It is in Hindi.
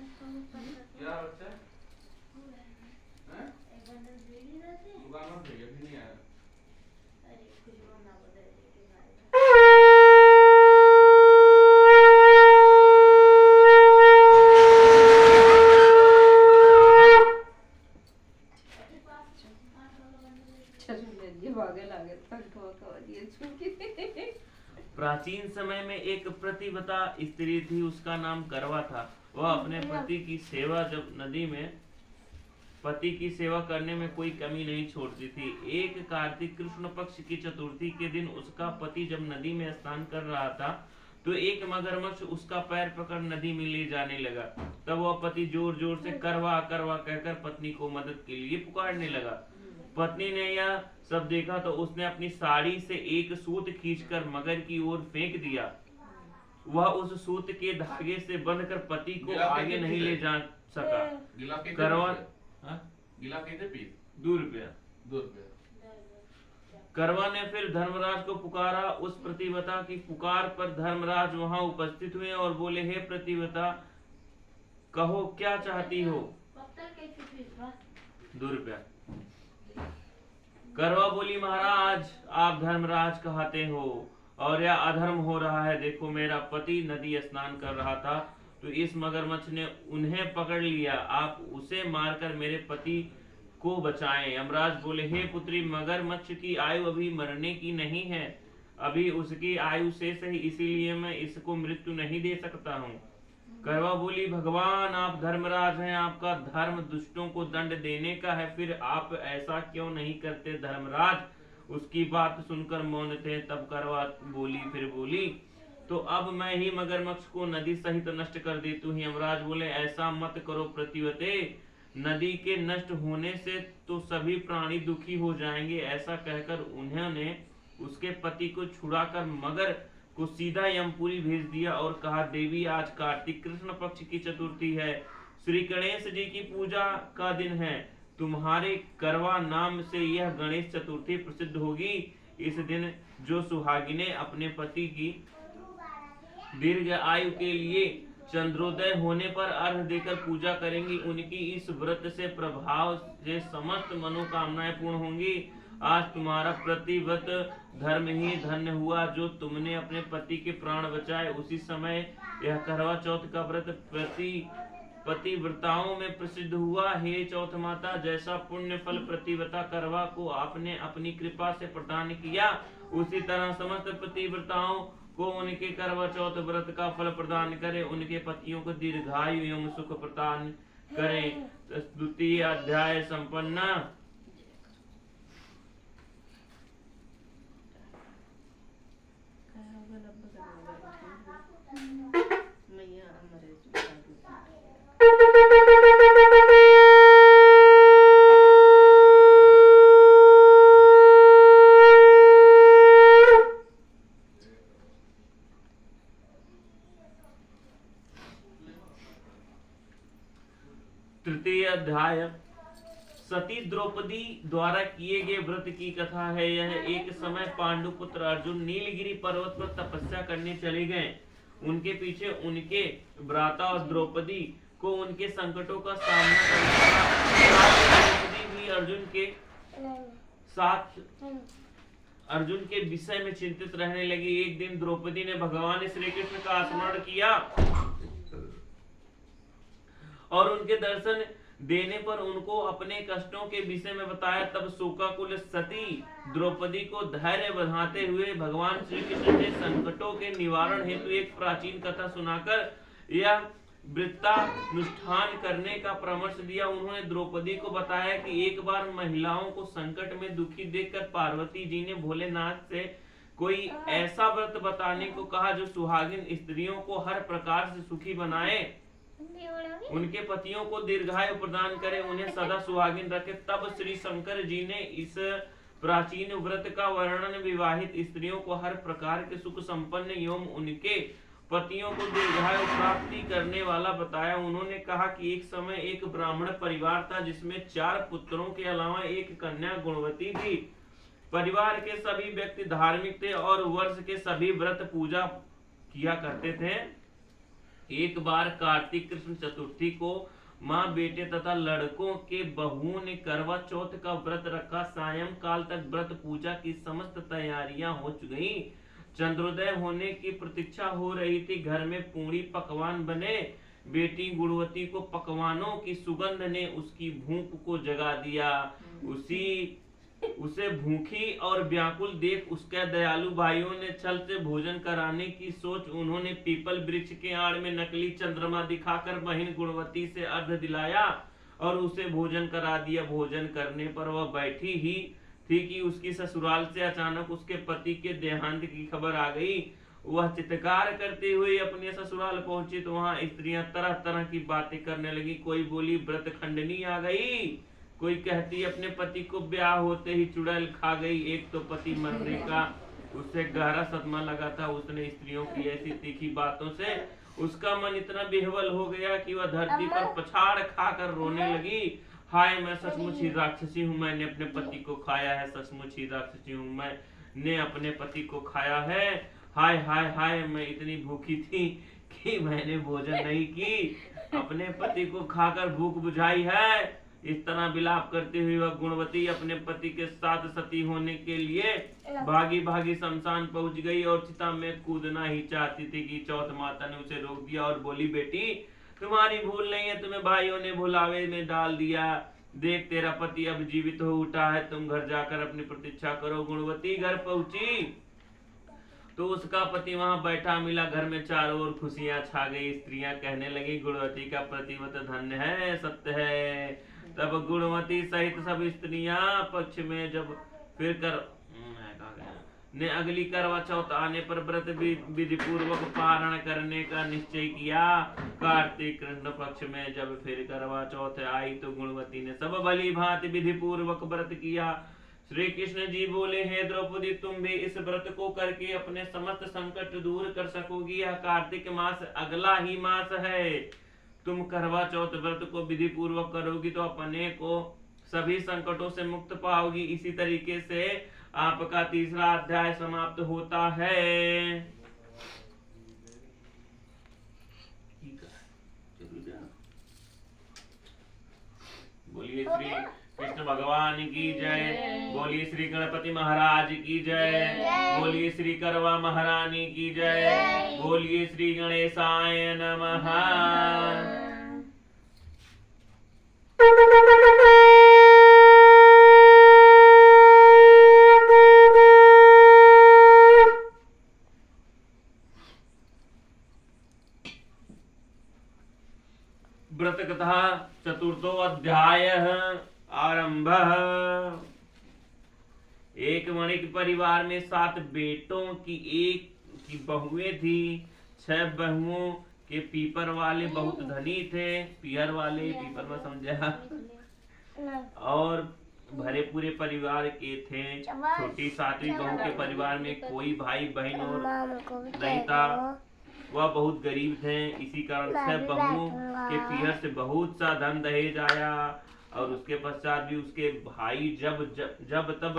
क्या बच्चा हैं? दुकान में भैया भी नहीं आया। प्राचीन समय में एक प्रतिव्रता स्त्री थी, उसका नाम करवा था। वह अपने पति की सेवा जब नदी में पति की सेवा करने में कोई कमी नहीं छोड़ती थी। एक कार्तिक कृष्ण पक्ष की चतुर्थी के दिन उसका पति जब नदी में स्नान कर रहा था तो एक मगरमच्छ उसका पैर पकड़ नदी में ले जाने लगा। तब वह पति जोर जोर से करवा करवा कहकर पत्नी को मदद के लिए पुकारने लगा। पत्नी ने यह सब देखा तो उसने अपनी साड़ी से एक सूत खींचकर मगर की ओर फेंक दिया। वह उस सूत के धागे से बंधकर पति को आगे नहीं ले जा सका। करवा गिला कैसे पी? ₹2। करवा ने फिर धर्मराज को पुकारा। उस प्रतिव्रता की पुकार पर धर्मराज वहां उपस्थित हुए और बोले, हे प्रतिव्रता, कहो क्या चाहती हो? ₹2। करवा बोली, महाराज आप धर्मराज कहते हो और यह अधर्म हो रहा है। देखो मेरा पति नदी स्नान कर रहा था तो इस मगरमच्छ ने उन्हें पकड़ लिया। आप उसे मारकर मेरे पति को बचाएं। यमराज बोले, हे पुत्री, मगरमच्छ की आयु अभी मरने की नहीं है, अभी उसकी आयु शेष है, इसीलिए मैं इसको मृत्यु नहीं दे सकता हूँ। करवा बोली, भगवान आप धर्मराज हैं, आपका धर्म दुष्टों को दंड देने का है, फिर आप ऐसा क्यों नहीं करते? धर्मराज उसकी बात सुनकर मौन थे। तब करवा फिर बोली, तो अब मैं ही मगरमच्छ को नदी सहित नष्ट कर देती हूँ। यमराज बोले, ऐसा मत करो प्रतिव्रते, नदी के नष्ट होने से तो सभी प्राणी दुखी हो जाएंगे। ऐसा कहकर उन्होंने उसके पति को छुड़ाकर मगर को सीधा यमपुरी भेज दिया और कहा, देवी आज कार्तिक कृष्ण पक्ष की चतुर्थी है, श्री गणेश जी की पूजा का दिन है, तुम्हारे करवा नाम से यह गणेश चतुर्थी प्रसिद्ध होगी। इस दिन जो सुहागिनें अपने पति की दीर्घ आयु के लिए चंद्रोदय होने पर अर्घ देकर पूजा करेंगी, उनकी इस व्रत से प्रभाव से समस्त मनोकामनाएं पूर्ण होंगी। आज तुम्हारा प्रतिव्रत धर्म ही धन्य हुआ जो तुमने अपने पति के प्राण बचाए। उसी समय यह करवा चौथ का व्रत पतिव्रताओं में प्रसिद्ध हुआ। हे चौथ माता, जैसा पुण्य फल प्रतिव्रता करवा को आपने अपनी कृपा से प्रदान किया, उसी तरह समस्त पतिव्रताओं को उनके करवा चौथ व्रत का फल प्रदान करे, उनके पतियों को दीर्घायु एवं सुख प्रदान करें। द्वितीय अध्याय संपन्न। तृतीय अध्याय सती द्रौपदी द्वारा किए गए व्रत की कथा है। यह एक समय पांडुपुत्र अर्जुन नीलगिरी पर्वत पर तपस्या करने चले गए। उनके पीछे उनके भ्राता और द्रौपदी को उनके संकटों का सामना करना पड़ा। द्रौपदी भी अर्जुन के विषय में चिंतित रहने लगी। एक दिन द्रौपदी ने भगवान श्री कृष्ण का स्मरण किया और उनके दर्शन देने पर उनको अपने कष्टों के विषय में बताया। तब शोकाकुल सती द्रौपदी को धैर्य बढ़ाते हुए भगवान श्री कृष्ण ने संकटों के निवारण हेतु एक प्राचीन कथा सुनाकर यह व्रतानुष्ठान करने का परामर्श दिया। उन्होंने द्रौपदी को बताया कि एक बार महिलाओं को संकट में दुखी देखकर पार्वती जी ने भोलेनाथ से कोई ऐसा व्रत बताने को कहा जो सुहागिन स्त्रियों को हर प्रकार से सुखी बनाए, उनके पतियों को दीर्घायु प्रदान करे, उन्हें सदा सुहागिन रखे। तब श्री शंकर जी ने इस प्राचीन व्रत का वर्णन विवाहित स्त्रियों को हर प्रकार के सुख संपन्न एवं उनके पतियों को दीर्घायु प्राप्ति करने वाला बताया। उन्होंने कहा कि एक समय एक ब्राह्मण परिवार था जिसमें 4 पुत्रों के अलावा एक कन्या गुणवती थी। परिवार के सभी व्यक्ति धार्मिक थे और वर्ष के सभी व्रत पूजा किया करते थे। एक बार कार्तिक कृष्ण चतुर्थी को माँ बेटे तथा लड़कों के बहुओं ने करवा चौथ का व्रत रखा। सायं काल तक व्रत पूजा की समस्त तैयारियां हो गई। चंद्रोदय होने की प्रतीक्षा हो रही थी। घर में पूरी पकवान बने। बेटी गुणवती को पकवानों की सुगंध ने उसकी भूख को जगा दिया। उसे भूखी और व्याकुल देख उसके दयालु भाइयों ने छल से भोजन कराने की सोच। उन्होंने पीपल वृक्ष के आड़ में नकली चंद्रमा दिखाकर बहन गुणवती से अर्घ दिलाया और उसे भोजन करा दिया। भोजन करने पर वह बैठी ही थी कि उसकी ससुराल से अचानक उसके पति के देहांत की खबर आ गई। वह चित्कार करते हुए अपने ससुराल पहुंची तो वहां स्त्रियां तरह तरह की बातें करने लगी। कोई बोली व्रत खंडनी आ गई, कोई कहती अपने पति को ब्याह होते ही चुड़ैल खा गई। एक तो पति मरने का उससे गहरा सदमा लगा था। उसने स्त्रियों की ऐसी तीखी बातों से उसका मन इतना बेहवल हो गया कि वह धरती पर पछाड़ खाकर रोने लगी। हाय, मैं सचमुच ही राक्षसी हूँ, मैंने अपने पति को खाया है। सचमुच ही राक्षसी हूँ, मैंने अपने पति को खाया है। हाय हाय हाय, मैं इतनी भूखी थी कि मैंने भोजन नहीं की, अपने पति को खाकर भूख बुझाई है। इस तरह विलाप करते हुए वह गुणवती अपने पति के साथ सती होने के लिए भागी भागी शमशान पहुंच गई और चिता में कूदना ही चाहती थी कि चौथ माता ने उसे रोक दिया और बोली, बेटी तुम्हारी भूल नहीं है, तुम्हें भाइयों ने भुलावे में डाल दिया। देख, तेरा पति अब जीवित हो उठा है, तुम घर जाकर अपनी प्रतीक्षा करो। गुणवती घर पहुंची तो उसका पति वहां बैठा मिला। घर में चारों ओर खुशियां छा गई। स्त्रियां कहने लगी, गुणवती का पतिव्रत धन्य है, सत्य है। तब गुणवती सहित सब स्त्रियां पक्ष में जब फिर कर ने अगली करवा चौथ आने पर व्रत विधि पूर्वक पारण करने का निश्चय किया। कार्तिक कृष्ण पक्ष में जब फिर करवा चौथ आई तो गुणवती ने सब भली भांति विधि पूर्वक व्रत किया। श्री कृष्ण जी बोले, हे द्रौपदी, तुम भी इस व्रत को करके अपने समस्त संकट दूर कर सकोगी। यह कार्तिक मास अगला ही मास है। तुम करवा चौथ व्रत को विधि पूर्वक करोगी तो अपने को सभी संकटों से मुक्त पाओगी। इसी तरीके से आपका तीसरा अध्याय समाप्त होता है। बोलिए श्री कृष्ण भगवान की जय। बोलिए श्री गणपति महाराज की जय। बोलिए श्री करवा महारानी की जय। बोलिए श्री गणेशाय नमः। व्रत कथा चतुर्थो अध्याय आरंभ। एक वणिक परिवार में 7 बेटों की एक की बहुएं थी। 6 बहुओं के पीपर वाले बहुत धनी थे। पीहर वाले पीपर में समझा। और भरे पूरे परिवार के थे। छोटी 7वीं बहू के परिवार में कोई भाई बहन और नहीं था। वह बहुत गरीब थे। इसी कारण से बहुओं के पीहर से बहुत सा धन दहेज आया और उसके पश्चात भी उसके भाई जब तब